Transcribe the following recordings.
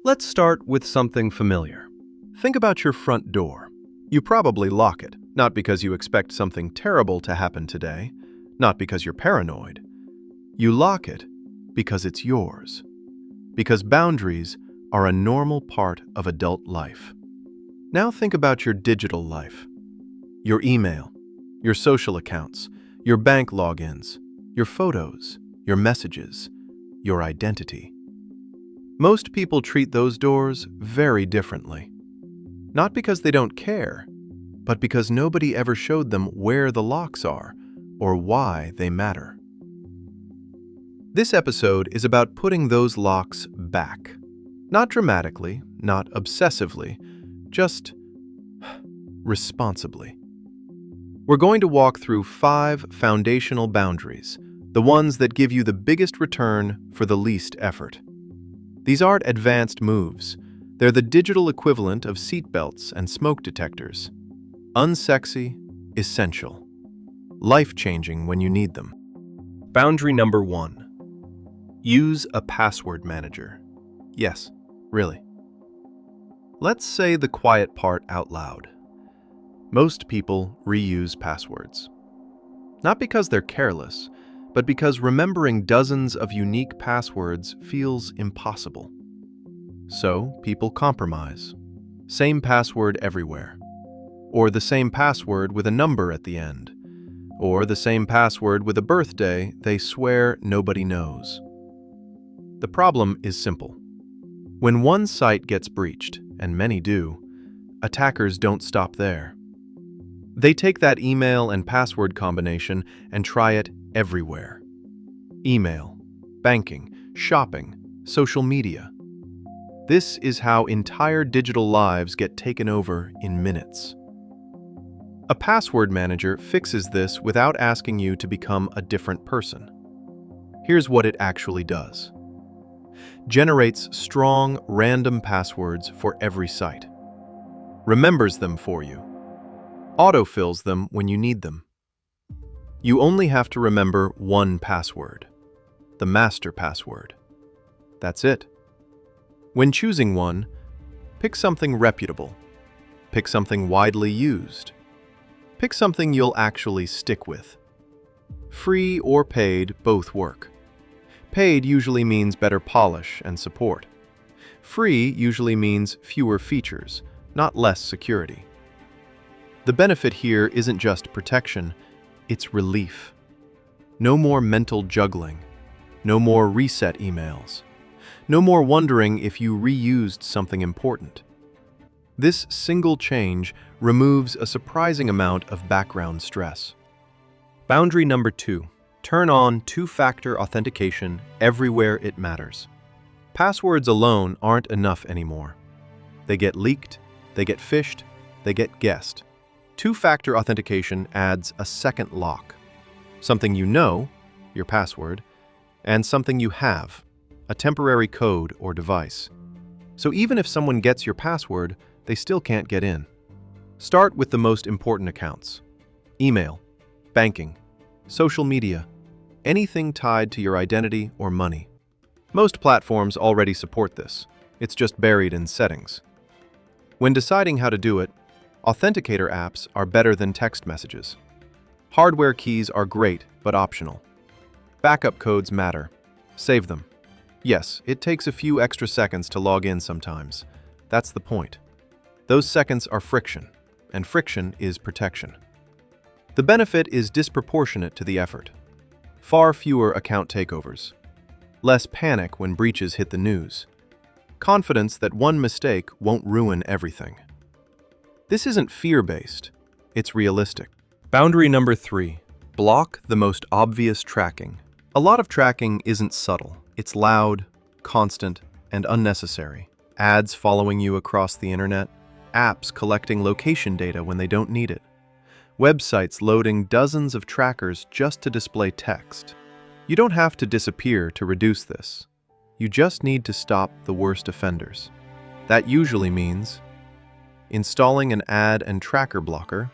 Let's start with something familiar. Think about your front door. You probably lock it, not because you expect something terrible to happen today, not because you're paranoid. You lock it because it's yours. Because boundaries are a normal part of adult life. Now think about your digital life. Your email, your social accounts, your bank logins, your photos, your messages, your identity. Most people treat those doors very differently. Not because they don't care, but because nobody ever showed them where the locks are or why they matter. This episode is about putting those locks back. Not dramatically, not obsessively, just responsibly. We're going to walk through 5 foundational boundaries, the ones that give you the biggest return for the least effort. These aren't advanced moves. They're the digital equivalent of seatbelts and smoke detectors. Unsexy, essential. Life-changing when you need them. Boundary number 1. Use a password manager. Yes, really. Let's say the quiet part out loud. Most people reuse passwords. Not because they're careless, but because remembering dozens of unique passwords feels impossible. So, people compromise. Same password everywhere. Or the same password with a number at the end. Or the same password with a birthday they swear nobody knows. The problem is simple. When one site gets breached, and many do, attackers don't stop there. They take that email and password combination and try it everywhere. Email, banking, shopping, social media. This is how entire digital lives get taken over in minutes. A password manager fixes this without asking you to become a different person. Here's what it actually does. Generates strong, random passwords for every site. Remembers them for you. Autofills them when you need them. You only have to remember one password. The master password. That's it. When choosing one, pick something reputable. Pick something widely used. Pick something you'll actually stick with. Free or paid, both work. Paid usually means better polish and support. Free usually means fewer features, not less security. The benefit here isn't just protection, it's relief. No more mental juggling. No more reset emails. No more wondering if you reused something important. This single change removes a surprising amount of background stress. Boundary number 2. Turn on two-factor authentication everywhere it matters. Passwords alone aren't enough anymore. They get leaked, they get phished, they get guessed. Two-factor authentication adds a second lock. Something you know, your password, and something you have, a temporary code or device. So even if someone gets your password, they still can't get in. Start with the most important accounts. Email, banking, social media, anything tied to your identity or money. Most platforms already support this. It's just buried in settings. When deciding how to do it, authenticator apps are better than text messages. Hardware keys are great, but optional. Backup codes matter. Save them. Yes, it takes a few extra seconds to log in sometimes. That's the point. Those seconds are friction, and friction is protection. The benefit is disproportionate to the effort. Far fewer account takeovers. Less panic when breaches hit the news. Confidence that one mistake won't ruin everything. This isn't fear-based, it's realistic. Boundary number 3. Block the most obvious tracking. A lot of tracking isn't subtle. It's loud, constant, and unnecessary. Ads following you across the internet. Apps collecting location data when they don't need it. Websites loading dozens of trackers just to display text. You don't have to disappear to reduce this. You just need to stop the worst offenders. That usually means installing an ad and tracker blocker,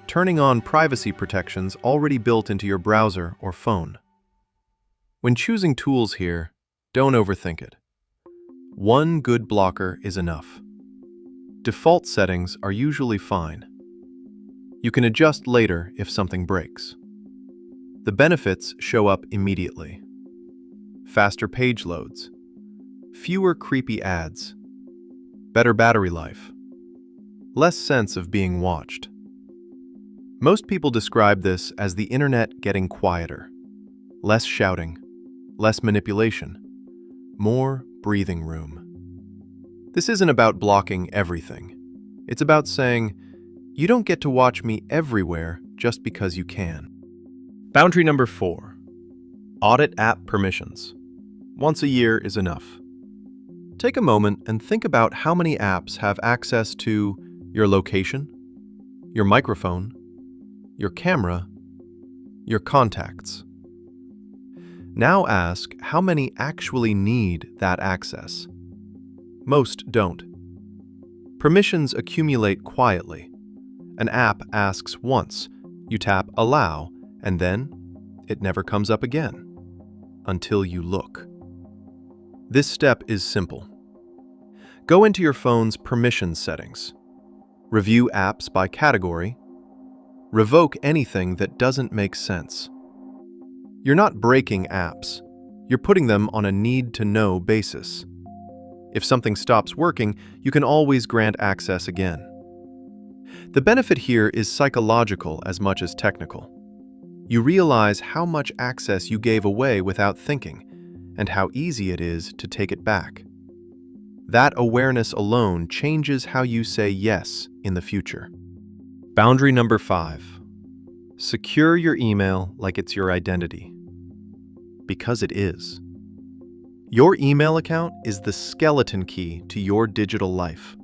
turning on privacy protections already built into your browser or phone. When choosing tools here, don't overthink it. One good blocker is enough. Default settings are usually fine. You can adjust later if something breaks. The benefits show up immediately. Faster page loads, fewer creepy ads, better battery life, less sense of being watched. Most people describe this as the internet getting quieter. Less shouting, less manipulation, more breathing room. This isn't about blocking everything. It's about saying, you don't get to watch me everywhere just because you can. Boundary number 4. Audit app permissions. Once a year is enough. Take a moment and think about how many apps have access to your location, your microphone, your camera, your contacts. Now ask how many actually need that access. Most don't. Permissions accumulate quietly. An app asks once, you tap Allow, and then it never comes up again. Until you look. This step is simple. Go into your phone's permissions settings. Review apps by category. Revoke anything that doesn't make sense. You're not breaking apps. You're putting them on a need-to-know basis. If something stops working, you can always grant access again. The benefit here is psychological as much as technical. You realize how much access you gave away without thinking, and how easy it is to take it back. That awareness alone changes how you say yes in the future. Boundary number 5. Secure your email like it's your identity. Because it is. Your email account is the skeleton key to your digital life.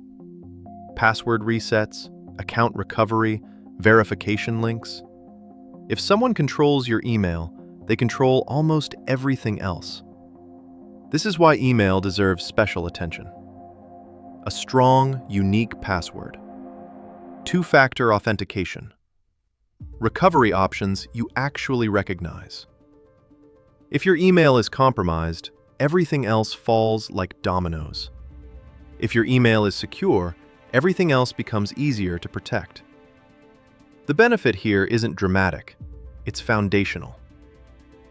Password resets, account recovery, verification links. If someone controls your email, they control almost everything else. This is why email deserves special attention. A strong, unique password. Two-factor authentication. Recovery options you actually recognize. If your email is compromised, everything else falls like dominoes. If your email is secure, everything else becomes easier to protect. The benefit here isn't dramatic, it's foundational.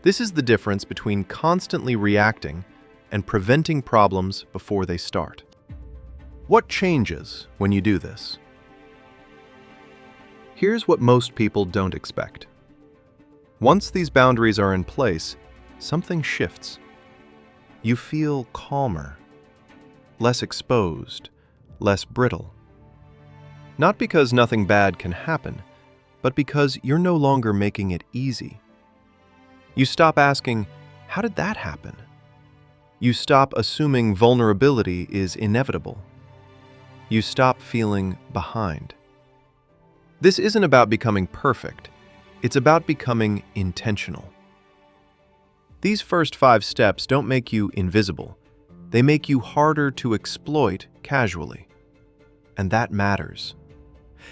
This is the difference between constantly reacting and preventing problems before they start. What changes when you do this? Here's what most people don't expect. Once these boundaries are in place, something shifts. You feel calmer, less exposed, less brittle. Not because nothing bad can happen, but because you're no longer making it easy. You stop asking, how did that happen? You stop assuming vulnerability is inevitable. You stop feeling behind. This isn't about becoming perfect. It's about becoming intentional. These first 5 steps don't make you invisible. They make you harder to exploit casually. And that matters.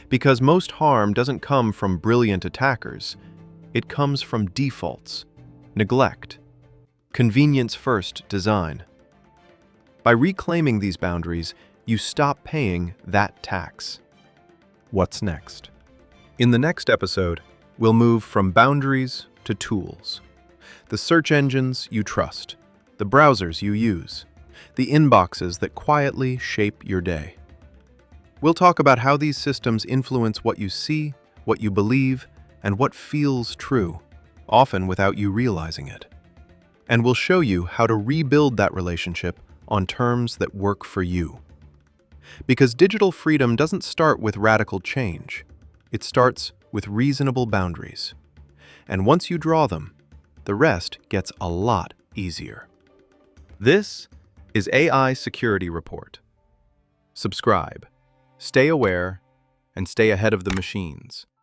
Because most harm doesn't come from brilliant attackers. It comes from defaults, neglect, convenience-first design. By reclaiming these boundaries, you stop paying that tax. What's next? In the next episode, we'll move from boundaries to tools. The search engines you trust, the browsers you use, the inboxes that quietly shape your day. We'll talk about how these systems influence what you see, what you believe, and what feels true, often without you realizing it. And we'll show you how to rebuild that relationship on terms that work for you. Because digital freedom doesn't start with radical change. It starts with reasonable boundaries. And once you draw them, the rest gets a lot easier. This is AI Security Report. Subscribe, stay aware, and stay ahead of the machines.